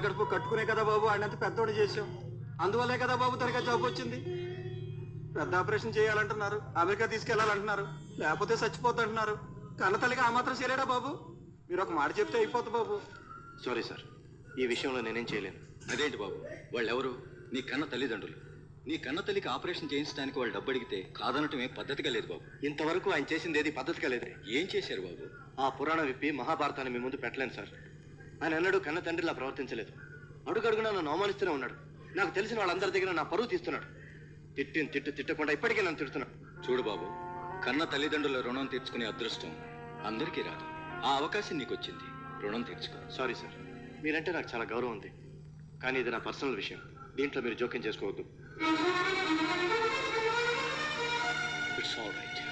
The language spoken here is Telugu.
కడుపు కట్టుకునే కదా బాబు ఆయనంత పెద్దోడు చేసాం. అందువల్లే కదా బాబు తనకి జాబ్ వచ్చింది. పెద్ద ఆపరేషన్ చేయాలంటున్నారు, అమెరికా తీసుకెళ్లాలంటున్నారు, లేకపోతే చచ్చిపోతుంటున్నారు. కన్న తల్లిగా ఆ మాత్రం చేయలేడా బాబు? మీరు ఒక మాట చెప్తే అయిపోతుంది బాబు. సారీ సార్, ఈ విషయంలో నేనేం చేయలేను. అదేంటి బాబు, వాళ్ళెవరు? నీ కన్న తల్లిదండ్రులు. నీ కన్న తల్లికి ఆపరేషన్ చేయించడానికి వాళ్ళు డబ్బు అడిగితే కాదనటం ఏం పద్ధతిగా లేదు బాబు. ఇంతవరకు ఆయన చేసింది ఏది పద్ధతిగా లేదు. ఏం చేశారు బాబు? ఆ పురాణం విప్పి మహాభారతాన్ని మీ ముందు పెట్టలేను సార్. ఆయన అన్నాడు కన్న తండ్రిలా ప్రవర్తించలేదు. అడుగడుగునా నన్ను అవమానిస్తూనే ఉన్నాడు. నాకు తెలిసిన వాళ్ళందరి దగ్గర నా పరువు తీస్తున్నాడు. తిట్టకుండా ఇప్పటికే నన్ను తిడుతున్నాడు. చూడు బాబు, కన్న తల్లిదండ్రుల రుణం తీర్చుకునే అదృష్టం అందరికీ రాదు. ఆ అవకాశం నీకు వచ్చింది, రుణం తీర్చుకో. సారీ సార్, మీరంటే నాకు చాలా గౌరవం ఉంది. కానీ ఇది నా పర్సనల్ విషయం, దీంట్లో మీరు జోక్యం చేసుకోవద్దు. It's all right.